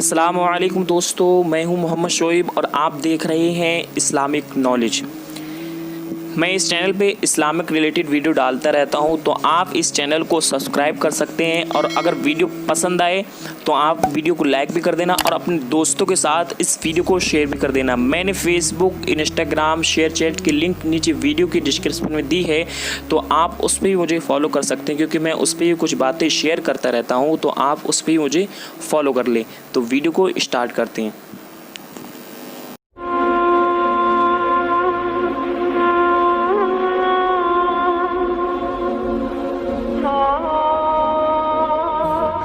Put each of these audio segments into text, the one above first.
अस्सलामुअलैकुम दोस्तों, मैं हूं मोहम्मद शोएब और आप देख रहे हैं इस्लामिक नॉलेज। मैं इस चैनल पे इस्लामिक रिलेटेड वीडियो डालता रहता हूं, तो आप इस चैनल को सब्सक्राइब कर सकते हैं और अगर वीडियो पसंद आए तो आप वीडियो को लाइक भी कर देना और अपने दोस्तों के साथ इस वीडियो को शेयर भी कर देना। मैंने फेसबुक, इंस्टाग्राम, शेयर चैट की लिंक नीचे वीडियो की डिस्क्रिप्शन में दी है, तो आप उस पर भी मुझे फॉलो कर सकते हैं क्योंकि मैं उस पर भी कुछ बातें शेयर करता रहता हूँ, तो आप उस पर भी मुझे फॉलो कर लें। तो वीडियो को स्टार्ट करते हैं।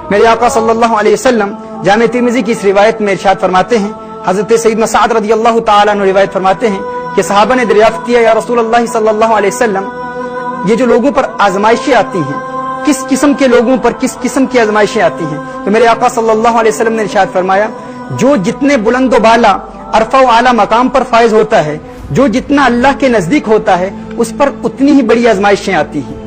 मेरे आका सल्लल्लाहु अलैहि वसल्लम जामे तिर्मिज़ी की इस रिवायत में इरशाद फरमाते हैं, हज़रत सईदना सअद रज़ियल्लाहु ताला अन्हु रिवायत फरमाते हैं कि सहाबा ने दरियाफ्त किया, या रसूल अल्लाह सल्लल्लाहु अलैहि वसल्लम, ये जो लोगों पर आजमाइशें आती हैं, किस किस्म के लोगों पर किस किस्म की आजमाइशें आती हैं? तो मेरे आका सल्लल्लाहु अलैहि वसल्लम ने इरशाद फरमाया, जो जितने बुलंद बाला अरफा व आला मकाम पर फायज होता है, जो जितना अल्लाह के नजदीक होता है, उस पर उतनी ही बड़ी आजमाइशें आती हैं।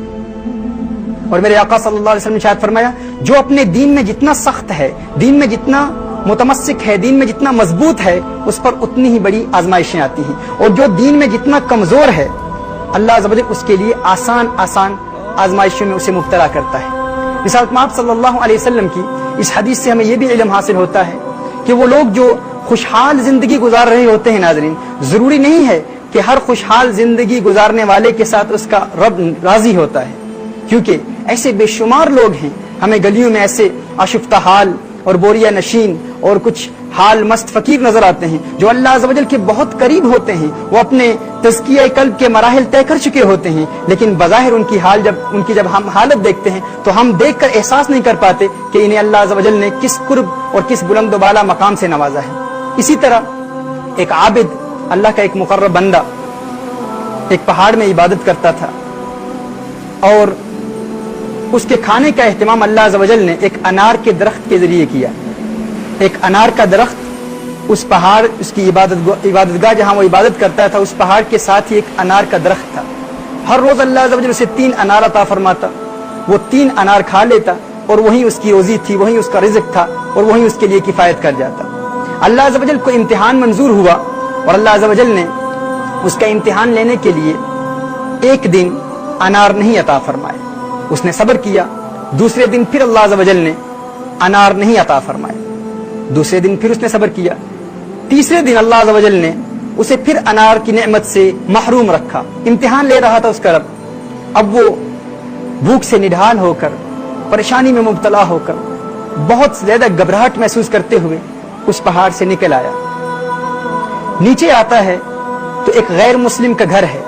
और मेरे आका सल्लल्लाहु अलैहि वसल्लम ने शायद फरमाया, जो अपने दीन में जितना सख्त है, दीन में जितना मुतमस्सिक है, दीन में जितना मजबूत है, उस पर उतनी ही बड़ी आजमाइशें आती हैं। और जो दीन में जितना कमजोर है, अल्लाह अज़्ज़ व जल उसके लिए आसान आसान आजमाइशों में उसे मुब्तला करता है। मिसाल आप सल्लल्लाहु अलैहि वसल्लम की इस हदीस से हमें यह भी इल्म हासिल होता है कि वो लोग जो खुशहाल जिंदगी गुजार रहे होते हैं, नाज़रीन, जरूरी नहीं है कि हर खुशहाल जिंदगी गुजारने वाले के साथ उसका रब राजी होता है, क्योंकि ऐसे बेशुमार लोग हैं, हमें गलियों में ऐसे आशिफ्ता हाल और बोरिया नशीन और कुछ हाल मस्त फकीर नजर आते हैं जो अल्लाह अज़्ज़ व जल के बहुत करीब होते हैं। वो अपने तज़किया कल्ब के मराहिल तय कर चुके होते हैं, लेकिन बज़ाहिर उनकी जब हम हालत देखते हैं तो हम देखकर एहसास नहीं कर पाते कि इन्हें अल्लाह अज़्ज़ व जल ने किस कुर्ब और किस बुलंद बाला मकाम से नवाजा है। इसी तरह एक आबिद, अल्लाह का एक मुकर्रब बंदा, एक पहाड़ में इबादत करता था और उसके खाने का एहतमाम अल्लाह अज़्ज़ व जल ने एक अनार के दरख्त के जरिए किया। एक अनार का दरख्त उस पहाड़, उसकी इबादतगाह जहां वो इबादत करता था, उस पहाड़ के साथ ही एक अनार का दरख्त था। हर रोज अल्लाह अज़्ज़ व जल उसे 3 अनार अता फरमाता, वो 3 अनार खा लेता और वही उसकी रोजी थी, वही उसका रिज़्क़ था और वही उसके लिए किफायत कर जाता। अल्लाह अज़्ज़ व जल को इम्तिहान मंजूर हुआ और अल्लाह अज़्ज़ व जल ने उसका इम्तिहान लेने के लिए एक दिन अनार नहीं अता फरमाए। उसने सब्र किया। दूसरे दिन फिर अल्लाह अज़्ज़ व जल ने अनार नहीं अता फरमाए। दूसरे दिन फिर उसने सब्र किया। तीसरे दिन अल्लाह अज़्ज़ व जल ने उसे फिर अनार की नेमत से महरूम रखा। इम्तिहान ले रहा था उसका रब। अब वो भूख से निढाल होकर, परेशानी में मुब्तला होकर, बहुत ज्यादा घबराहट महसूस करते हुए उस पहाड़ से निकल आया। नीचे आता है तो एक गैर मुस्लिम का घर है।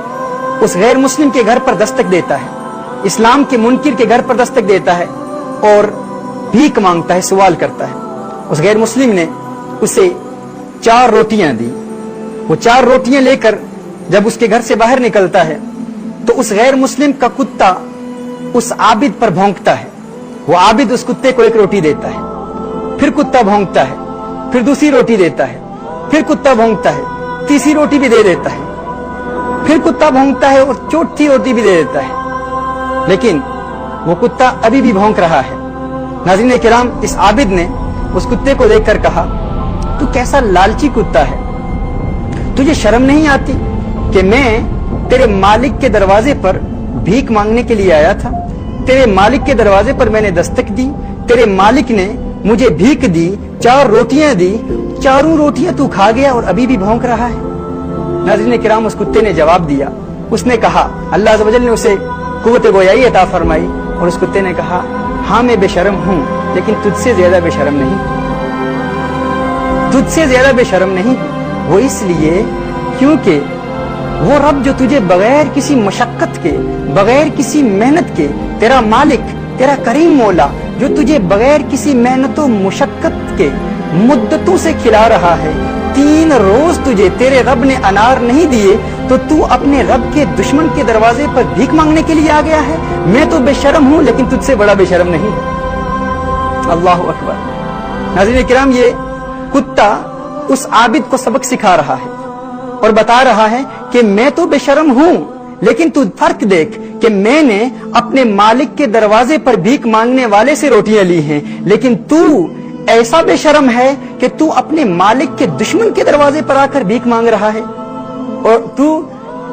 उस गैर मुस्लिम के घर पर दस्तक देता है, इस्लाम के मुनकिर के घर पर दस्तक देता है और भीख मांगता है, सवाल करता है। उस गैर मुस्लिम ने उसे 4 रोटियां दी। वो 4 रोटियां लेकर जब उसके घर से बाहर निकलता है तो उस गैर मुस्लिम का कुत्ता उस आबिद पर भौंकता है। वो आबिद उस कुत्ते को 1 रोटी देता है, फिर कुत्ता भौंकता है, फिर दूसरी रोटी देता है, फिर कुत्ता भौंकता है, तीसरी रोटी भी दे देता है, फिर कुत्ता भौंकता है और चौथी रोटी भी दे देता है, लेकिन वो कुत्ता अभी भी भौंक रहा है। नाज़रीन किराम, इस आबिद ने उस कुत्ते को देखकर कहा, तू कैसा लालची कुत्ता है, तुझे शर्म नहीं आती कि मैं तेरे मालिक के दरवाजे पर भीख मांगने के लिए आया था, तेरे मालिक के दरवाजे पर मैंने दस्तक दी, तेरे मालिक ने मुझे भीख दी, 4 रोटियां दी, चारों रोटियां तू खा गया और अभी भी भौंक रहा है। नाज़रीन किराम, उस कुत्ते ने जवाब दिया। उसने कहा, अल्लाह अज़्ज़ व जल ने उसे कुव्वत गोयाई अता फरमाई और उस कुत्ते ने कहा, हाँ मैं बेशर्म हूं, लेकिन तुझसे ज्यादा बेशर्म नहीं, तुझसे ज्यादा बेशर्म नहीं। वो इसलिए क्योंकि वो रब जो तुझे बगैर किसी मशक्कत के, बगैर किसी मेहनत के, तेरा मालिक, तेरा करीम मौला, जो तुझे बगैर किसी मेहनत व मुशक्कत के मुद्दतों से खिला रहा है, 3 रोज तुझे तेरे रब ने अनार नहीं दिए तो तू अपने रब के दुश्मन के दरवाजे पर भीख मांगने के लिए आ गया है। मैं तो बेशर्म हूं, लेकिन तुझसे बड़ा बेशर्म नहीं। अल्लाह अकबर। नाज़रीन किराम, ये कुत्ता उस आबिद को सबक सिखा रहा है और बता रहा है कि मैं तो बेशर्म हूं, लेकिन तू फर्क देख कि मैंने अपने मालिक के दरवाजे पर भीख मांगने वाले से रोटियां ली हैं, लेकिन तू ایسا بے شرم ہے کہ تو اپنے مالک کے دشمن کے دروازے پر آ کر بھیک مانگ رہا ہے، اور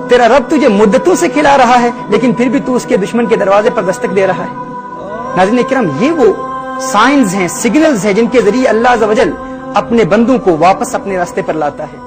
تیرا رب تجھے مدتوں سے کھلا رہا ہے لیکن پھر بھی تو اس کے دشمن کے دروازے پر دستک دے رہا ہے۔ ناظرین کرام، یہ وہ سائنز ہیں، سگنلز ہیں جن کے ذریعے اللہ عز و جل اپنے بندوں کو واپس اپنے راستے پر لاتا ہے۔